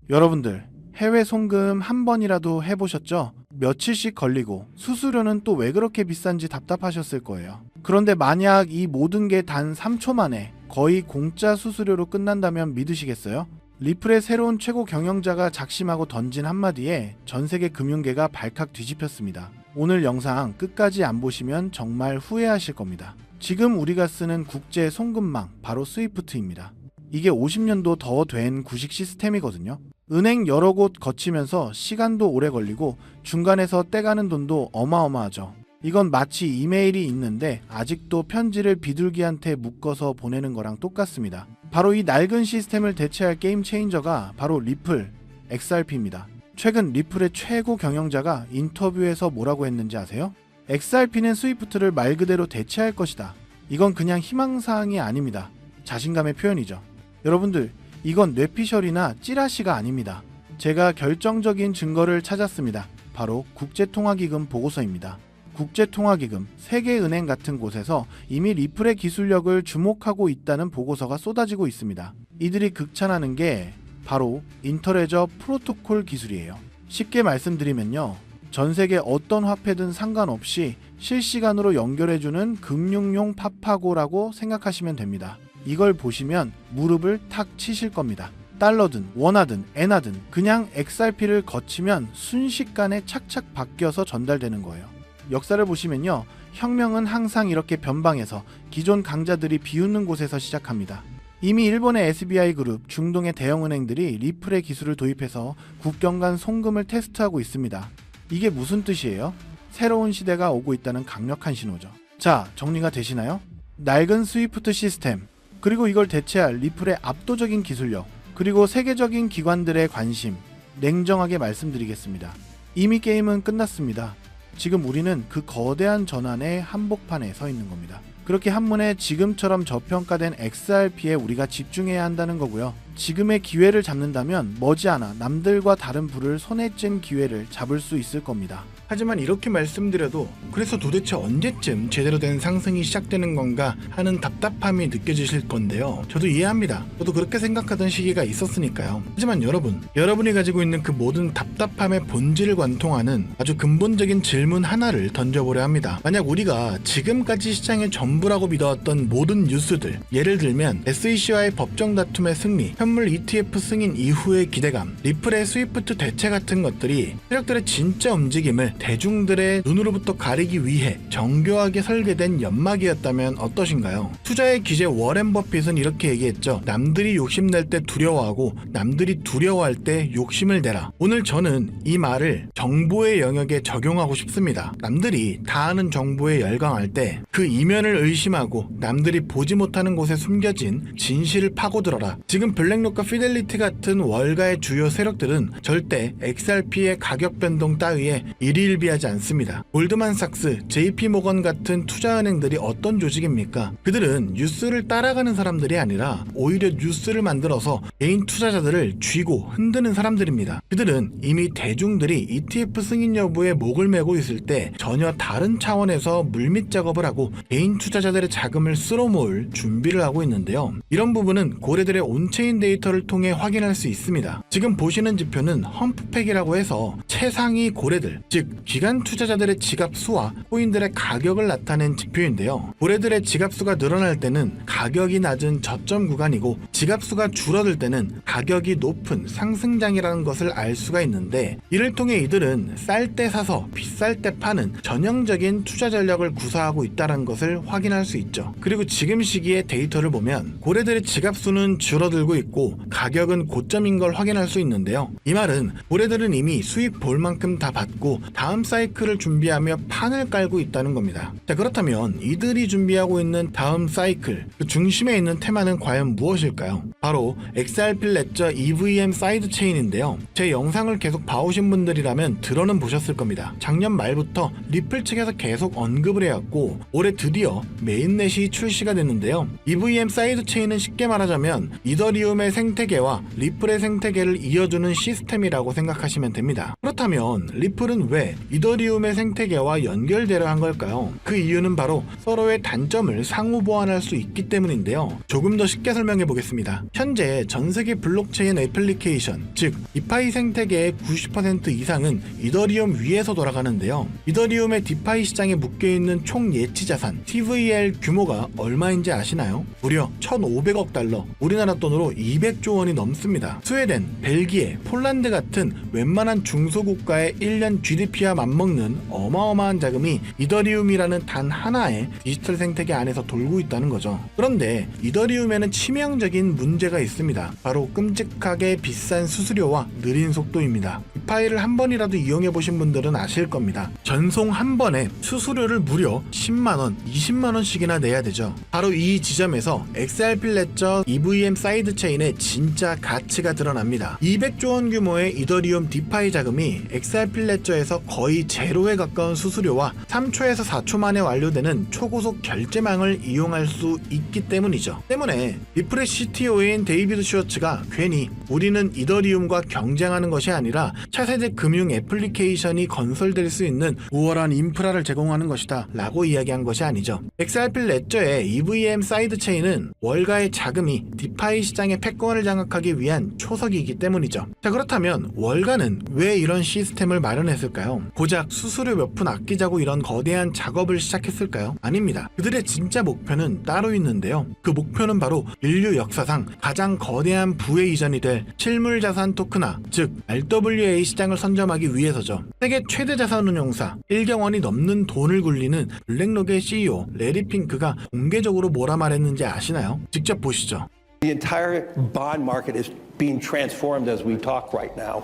여러분들 해외 송금 한 번이라도 해보셨죠? 며칠씩 걸리고 수수료는 또 왜 그렇게 비싼지 답답하셨을 거예요. 그런데 만약 이 모든 게 단 3초 만에 거의 공짜 수수료로 끝난다면 믿으시겠어요? 리플의 새로운 최고 경영자가 작심하고 던진 한마디에 전 세계 금융계가 발칵 뒤집혔습니다. 오늘 영상 끝까지 안 보시면 정말 후회하실 겁니다. 지금 우리가 쓰는 국제 송금망 바로 스위프트입니다. 이게 50년도 더 된 구식 시스템이거든요. 은행 여러 곳 거치면서 시간도 오래 걸리고 중간에서 떼가는 돈도 어마어마하죠. 이건 마치 이메일이 있는데 아직도 편지를 비둘기한테 묶어서 보내는 거랑 똑같습니다. 바로 이 낡은 시스템을 대체할 게임 체인저가 바로 리플, XRP입니다. 최근 리플의 최고 경영자가 인터뷰에서 뭐라고 했는지 아세요? XRP는 스위프트를 말 그대로 대체할 것이다. 이건 그냥 희망사항이 아닙니다. 자신감의 표현이죠. 여러분들, 이건 뇌피셜이나 찌라시가 아닙니다. 제가 결정적인 증거를 찾았습니다. 바로 국제통화기금 보고서입니다. 국제통화기금, 세계은행 같은 곳에서 이미 리플의 기술력을 주목하고 있다는 보고서가 쏟아지고 있습니다. 이들이 극찬하는 게 바로 인터레저 프로토콜 기술이에요. 쉽게 말씀드리면요, 전 세계 어떤 화폐든 상관없이 실시간으로 연결해주는 금융용 파파고라고 생각하시면 됩니다. 이걸 보시면 무릎을 탁 치실 겁니다. 달러든 원화든 엔화든 그냥 XRP를 거치면 순식간에 착착 바뀌어서 전달되는 거예요. 역사를 보시면요, 혁명은 항상 이렇게 변방에서 기존 강자들이 비웃는 곳에서 시작합니다. 이미 일본의 SBI 그룹, 중동의 대형은행들이 리플의 기술을 도입해서 국경 간 송금을 테스트하고 있습니다. 이게 무슨 뜻이에요? 새로운 시대가 오고 있다는 강력한 신호죠. 자, 정리가 되시나요? 낡은 스위프트 시스템, 그리고 이걸 대체할 리플의 압도적인 기술력, 그리고 세계적인 기관들의 관심, 냉정하게 말씀드리겠습니다. 이미 게임은 끝났습니다. 지금 우리는 그 거대한 전환의 한복판에 서 있는 겁니다. 그렇게 한문에 지금처럼 저평가된 XRP에 우리가 집중해야 한다는 거고요. 지금의 기회를 잡는다면 머지않아 남들과 다른 부를 손에 쥘 기회를 잡을 수 있을 겁니다. 하지만 이렇게 말씀드려도 그래서 도대체 언제쯤 제대로 된 상승이 시작되는 건가 하는 답답함이 느껴지실 건데요. 저도 이해합니다. 저도 그렇게 생각하던 시기가 있었으니까요. 하지만 여러분이 가지고 있는 그 모든 답답함의 본질을 관통하는 아주 근본적인 질문 하나를 던져보려 합니다. 만약 우리가 지금까지 시장의 전부라고 믿어왔던 모든 뉴스들, 예를 들면 SEC와의 법정 다툼의 승리, 현물 ETF 승인 이후의 기대감, 리플의 스위프트 대체 같은 것들이 세력들의 진짜 움직임을 대중들의 눈으로부터 가리기 위해 정교하게 설계된 연막이었다면 어떠신가요? 투자의 기재 워렌 버핏은 이렇게 얘기했죠. 남들이 욕심낼 때 두려워하고 남들이 두려워할 때 욕심을 내라. 오늘 저는 이 말을 정보의 영역에 적용하고 싶습니다. 남들이 다 아는 정보에 열광할 때 그 이면을 의심하고 남들이 보지 못하는 곳에 숨겨진 진실을 파고들어라. 지금 블랙록과 피델리티 같은 월가의 주요 세력들은 절대 XRP의 가격 변동 따위에 일희일비하지 않습니다. 골드만삭스, JP모건 같은 투자은행들이 어떤 조직입니까? 그들은 뉴스를 따라가는 사람들이 아니라 오히려 뉴스를 만들어서 개인 투자자들을 쥐고 흔드는 사람들입니다. 그들은 이미 대중들이 ETF 승인 여부에 목을 메고 있을 때 전혀 다른 차원에서 물밑 작업을 하고 개인 투자자들의 자금을 쓸어모을 준비를 하고 있는데요. 이런 부분은 고래들의 온체인 데이터를 통해 확인할 수 있습니다. 지금 보시는 지표는 험프팩이라고 해서 최상위 고래들, 즉 기관 투자자들의 지갑 수와 코인들의 가격을 나타낸 지표인데요. 고래들의 지갑 수가 늘어날 때는 가격이 낮은 저점 구간이고 지갑 수가 줄어들 때는 가격이 높은 상승장이라는 것을 알 수가 있는데, 이를 통해 이들은 쌀 때 사서 비쌀 때 파는 전형적인 투자 전략을 구사하고 있다는 것을 확인할 수 있죠. 그리고 지금 시기의 데이터를 보면 고래들의 지갑 수는 줄어들고 있고 가격은 고점인 걸 확인할 수 있는데요. 이 말은 고래들은 이미 수익 볼 만큼 다 받고 다음 사이클을 준비하며 판을 깔고 있다는 겁니다. 자, 그렇다면 이들이 준비하고 있는 다음 사이클, 그 중심에 있는 테마는 과연 무엇일까요? 바로 XRP 레저 EVM 사이드 체인인데요. 제 영상을 계속 봐오신 분들이라면 들어는 보셨을 겁니다. 작년 말부터 리플 측에서 계속 언급을 해왔고 올해 드디어 메인넷이 출시가 됐는데요. EVM 사이드 체인은 쉽게 말하자면 이더리움 이더리움의 생태계와 리플의 생태계를 이어주는 시스템이라고 생각하시면 됩니다. 그렇다면 리플은 왜 이더리움의 생태계와 연결되려 한 걸까요? 그 이유는 바로 서로의 단점을 상호 보완할 수 있기 때문인데요. 조금 더 쉽게 설명해 보겠습니다. 현재 전 세계 블록체인 애플리케이션, 즉 디파이 생태계의 90% 이상은 이더리움 위에서 돌아가는데요. 이더리움의 디파이 시장에 묶여있는 총 예치 자산 TVL 규모가 얼마인지 아시나요? 무려 1,500억 달러, 우리나라 돈으로 200조 원이 넘습니다. 스웨덴, 벨기에, 폴란드 같은 웬만한 중소국가의 1년 GDP와 맞먹는 어마어마한 자금이 이더리움이라는 단 하나의 디지털 생태계 안에서 돌고 있다는 거죠. 그런데 이더리움에는 치명적인 문제가 있습니다. 바로 끔찍하게 비싼 수수료와 느린 속도입니다. 디파이를 한 번이라도 이용해 보신 분들은 아실 겁니다. 전송 한 번에 수수료를 무려 10만원, 20만원씩이나 내야 되죠. 바로 이 지점에서 XRP 레저 EVM 사이드 체인의 진짜 가치가 드러납니다. 200조 원 규모의 이더리움 디파이 자금이 XRP 레저에서 거의 제로에 가까운 수수료와 3초에서 4초 만에 완료되는 초고속 결제망을 이용할 수 있기 때문이죠. 때문에 리플의 CTO인 데이비드 슈워츠가 괜히 우리는 이더리움과 경쟁하는 것이 아니라 차세대 금융 애플리케이션이 건설될 수 있는 우월한 인프라를 제공하는 것이다 라고 이야기한 것이 아니죠. XRP 레저의 EVM 사이드 체인은 월가의 자금이 디파이 시장의 패권을 장악하기 위한 초석이기 때문이죠. 자, 그렇다면 월가는 왜 이런 시스템을 마련했을까요? 고작 수수료 몇 푼 아끼자고 이런 거대한 작업을 시작했을까요? 아닙니다. 그들의 진짜 목표는 따로 있는데요. 그 목표는 바로 인류 역사상 가장 거대한 부의 이전이 될 실물 자산 토큰화, 즉 RWA 시장을 선점하기 위해서죠. 세계 최대 자산 운용사 1경 원이 넘는 돈을 굴리는 블랙록의 CEO 레리 핑크가 공개적으로 뭐라 말했는지 아시나요? 직접 보시죠. The entire bond market is being transformed as we talk right now.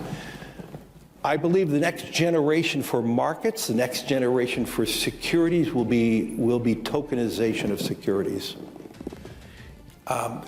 I believe the next generation for markets, the next generation for securities will be tokenization of securities. And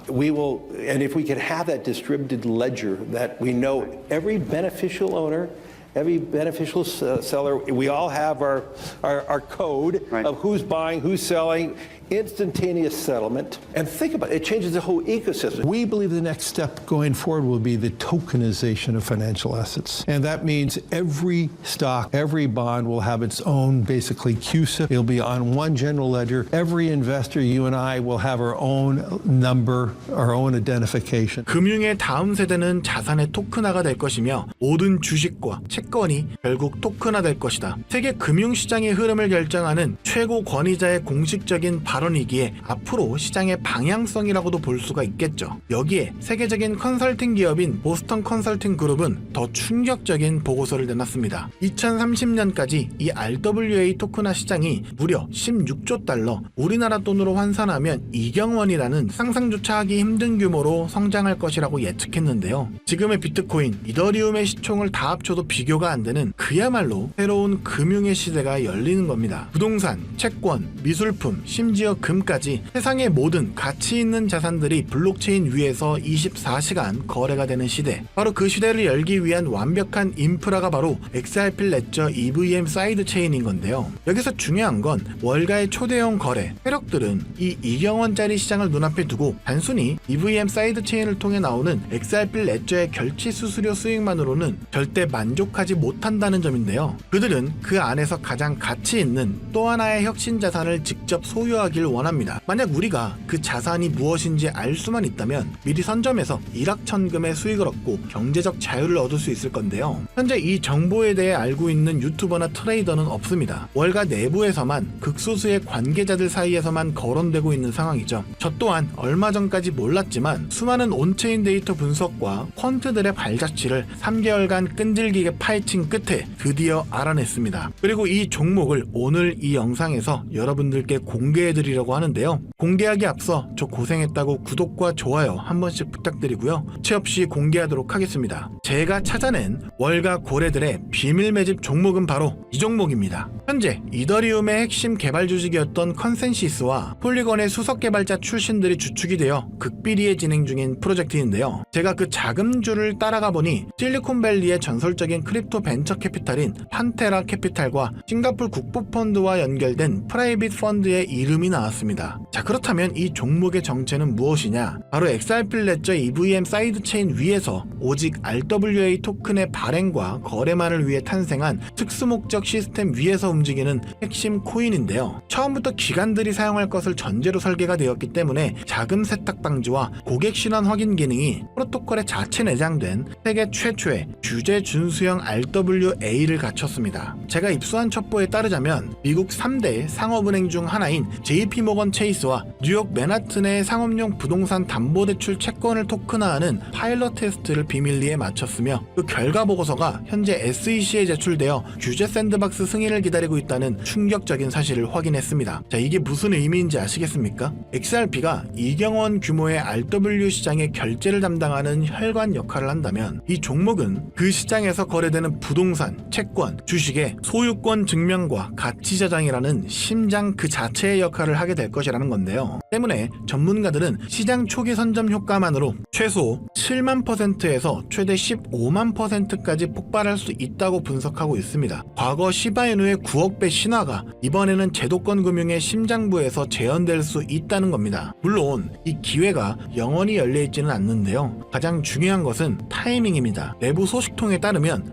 if we can have that distributed ledger that we know every beneficial owner, every beneficial seller, we all have our code of who's buying, who's selling, instantaneous settlement. And think about it, it changes the whole ecosystem. We believe the next step going forward will be the tokenization of financial assets. And that means every stock, every bond will have its own basically CUSIP. It'll be on one general ledger. Every investor, you and I, will have our own number, our own identification. 금융의 다음 세대는 자산의 토큰화가 될 것이며 모든 주식과 채권이 결국 토큰화 될 것이다. 세계 금융시장의 흐름을 결정하는 최고 권위자의 공식적인 발언이기에 앞으로 시장의 방향성이라고도 볼 수가 있겠죠. 여기에 세계적인 컨설팅 기업인 보스턴 컨설팅 그룹은 더 충격적인 보고서를 내놨습니다. 2030년까지 이 RWA 토큰화 시장이 무려 16조 달러, 우리나라 돈으로 환산하면 2경 원이라는 상상조차 하기 힘든 규모로 성장할 것이라고 예측했는데요. 지금의 비트코인, 이더리움의 시총을 다 합쳐도 비교가 안 되는 그야말로 새로운 금융의 시대가 열리는 겁니다. 부동산, 채권, 미술품, 심지어 금까지 세상의 모든 가치 있는 자산들이 블록체인 위에서 24시간 거래가 되는 시대. 바로 그 시대를 열기 위한 완벽한 인프라가 바로 XRP 레저 EVM 사이드 체인인 건데요. 여기서 중요한 건 월가의 초대형 거래, 세력들은 이 2경원짜리 시장을 눈앞에 두고 단순히 EVM 사이드 체인을 통해 나오는 XRP 레저의 결제 수수료 수익만으로는 절대 만족하지 못한다는 점인데요. 그들은 그 안에서 가장 가치 있는 또 하나의 혁신 자산을 직접 소유하길 원합니다. 만약 우리가 그 자산이 무엇인지 알 수만 있다면 미리 선점해서 일확천금의 수익을 얻고 경제적 자유를 얻을 수 있을 건데요. 현재 이 정보에 대해 알고 있는 유튜버나 트레이더는 없습니다. 월가 내부에서만 극소수의 관계자들 사이에서만 거론되고 있는 상황이죠. 저 또한 얼마 전까지 몰랐지만 수많은 온체인 데이터 분석과 퀀트들의 발자취를 3개월간 끈질기게 파헤친 끝에 드디어 알아냈습니다. 그리고 이 종목을 오늘 이 영상에서 여러분들께 공개해드리려고 하는데요. 공개하기 앞서 저 고생했다고 구독과 좋아요 한 번씩 부탁드리고요. 채 없이 공개하도록 하겠습니다. 제가 찾아낸 월가 고래들의 비밀 매집 종목은 바로 이 종목입니다. 현재 이더리움의 핵심 개발 조직이었던 컨센시스와 폴리건의 수석 개발자 출신들이 주축이 되어 극비리에 진행 중인 프로젝트인데요. 제가 그 자금줄을 따라가 보니 실리콘밸리의 전설적인 크립토 벤처 캐피탈인 판테라 캐피탈과 싱가폴 국부펀드와 연결된 프라이빗 펀드의 이름이 나왔습니다. 자, 그럼 그렇다면 이 종목의 정체는 무엇이냐? 바로 XRP 레저 EVM 사이드체인 위에서 오직 RWA 토큰의 발행과 거래만을 위해 탄생한 특수목적 시스템 위에서 움직이는 핵심 코인인데요. 처음부터 기관들이 사용할 것을 전제로 설계가 되었기 때문에 자금 세탁 방지와 고객 신원 확인 기능이 프로토콜에 자체 내장된 세계 최초의 규제 준수형 RWA를 갖췄습니다. 제가 입수한 첩보에 따르자면 미국 3대 상업은행 중 하나인 JP모건 체이스와 뉴욕 맨하튼의 상업용 부동산 담보대출 채권을 토큰화하는 파일럿 테스트를 비밀리에 마쳤으며 그 결과 보고서가 현재 SEC에 제출되어 규제 샌드박스 승인을 기다리고 있다는 충격적인 사실을 확인했습니다. 자, 이게 무슨 의미인지 아시겠습니까? XRP가 이경원 규모의 RW 시장의 결제를 담당하는 혈관 역할을 한다면 이 종목은 그 시장에서 거래되는 부동산, 채권, 주식의 소유권 증명과 가치 저장이라는 심장 그 자체의 역할을 하게 될 것이라는 건데요. 때문에 전문가들은 시장 초기 선점 효과만으로 최소 7만 %에서 최대 15만 %까지 폭발할 수 있다고 분석하고 있습니다. 과거 시바이누의 9억 배 신화가 이번에는 제도권 금융의 심장부에서 재현될 수 있다는 겁니다. 물론 이 기회가 영원히 열려있지는 않는데요. 가장 중요한 것은 타이밍입니다. 내부 소식통에 따르면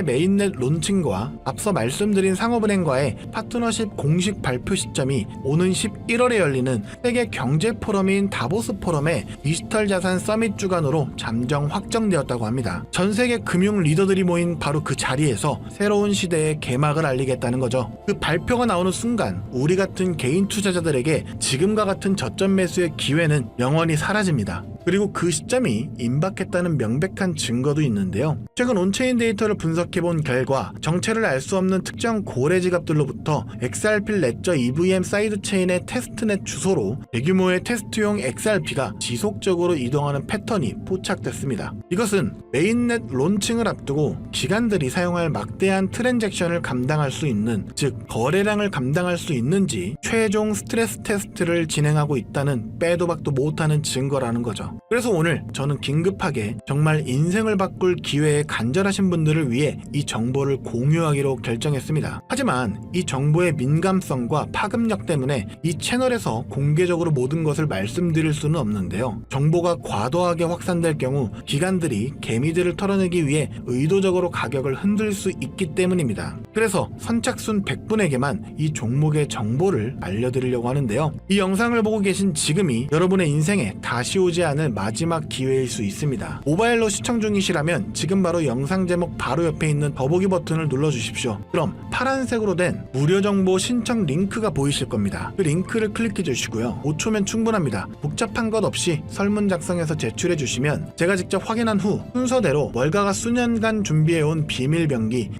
메인넷 론칭과 앞서 말씀드린 상업은행과의 파트너십 공식 발표 시점이 오는 11월에 열리는 세계 경제 포럼인 다보스 포럼의 디지털 자산 서밋 주간으로 잠정 확정되었다고 합니다. 전 세계 금융 리더들이 모인 바로 그 자리에서 새로운 시대의 개막을 알리겠다는 거죠. 그 발표가 나오는 순간 우리 같은 개인 투자자들에게 지금과 같은 저점 매수의 기회는 영원히 사라집니다. 그리고 그 시점이 임박했다는 명백한 증거도 있는데요. 최근 온체인 데이터를 분석해본 결과 정체를 알 수 없는 특정 고래 지갑들로부터 XRP 레저 EVM 사이드체인의 테스트넷 주소로 대규모의 테스트용 XRP가 지속적으로 이동하는 패턴이 포착됐습니다. 이것은 메인넷 론칭을 앞두고 기관들이 사용할 막대한 트랜잭션을 감당할 수 있는, 즉 거래량을 감당할 수 있는지 최종 스트레스 테스트를 진행하고 있다는 빼도 박도 못하는 증거라는 거죠. 그래서 오늘 저는 긴급하게 정말 인생을 바꿀 기회에 간절하신 분들을 위해 이 정보를 공유하기로 결정했습니다. 하지만 이 정보의 민감성과 파급력 때문에 이 채널에서 공개적으로 모든 것을 말씀드릴 수는 없는데요. 정보가 과도하게 확산될 경우 기관들이 개미들을 털어내기 위해 의도적으로 가격을 흔들 수 있기 때문입니다. 그래서 선착순 100분에게만 이 종목의 정보를 알려드리려고 하는데요. 이 영상을 보고 계신 지금이 여러분의 인생에 다시 오지 않을 마지막 기회일 수 있습니다. 모바일로 시청 중이시라면 지금 바로 영상 제목 바로 옆에 있는 더보기 버튼을 눌러주십시오. 그럼 파란색으로 된 무료 정보 신청 링크가 보이실 겁니다. 그 링크를 클릭해 주시고요. 5초면 충분합니다. 복잡한 것 없이 설문 작성해서 제출해 주시면 제가 직접 확인한 후 순서대로 월가가 수년간 준비해온 비밀 병기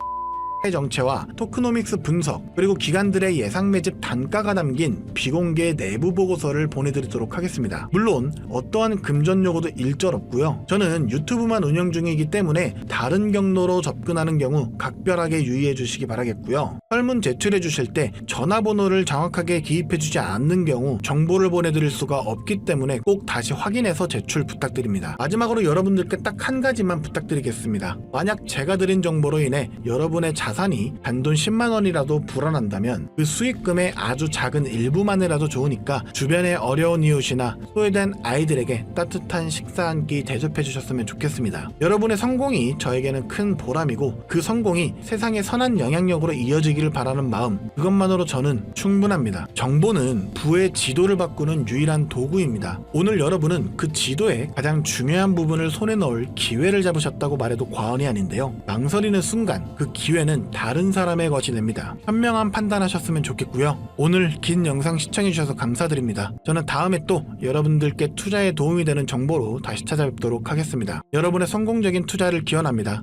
정체와 토크노믹스 분석, 그리고 기관들의 예상 매집 단가가 담긴 비공개 내부 보고서를 보내드리도록 하겠습니다. 물론 어떠한 금전 요구도 일절 없고요. 저는 유튜브만 운영 중이기 때문에 다른 경로로 접근하는 경우 각별하게 유의해 주시기 바라겠고요. 설문 제출해 주실 때 전화번호를 정확하게 기입해 주지 않는 경우 정보를 보내드릴 수가 없기 때문에 꼭 다시 확인해서 제출 부탁드립니다. 마지막으로 여러분들께 딱 한 가지만 부탁드리겠습니다. 만약 제가 드린 정보로 인해 여러분의 자산이 단돈 10만 원이라도 불어난다면 그 수익금의 아주 작은 일부만이라도 좋으니까 주변의 어려운 이웃이나 소외된 아이들에게 따뜻한 식사 한 끼 대접해 주셨으면 좋겠습니다. 여러분의 성공이 저에게는 큰 보람이고 그 성공이 세상의 선한 영향력으로 이어지기를 바라는 마음, 그것만으로 저는 충분합니다. 정보는 부의 지도를 바꾸는 유일한 도구입니다. 오늘 여러분은 그 지도의 가장 중요한 부분을 손에 넣을 기회를 잡으셨다고 말해도 과언이 아닌데요. 망설이는 순간 그 기회는 다른 사람의 것이 됩니다. 현명한 판단하셨으면 좋겠고요. 오늘 긴 영상 시청해주셔서 감사드립니다. 저는 다음에 또 여러분들께 투자에 도움이 되는 정보로 다시 찾아뵙도록 하겠습니다. 여러분의 성공적인 투자를 기원합니다.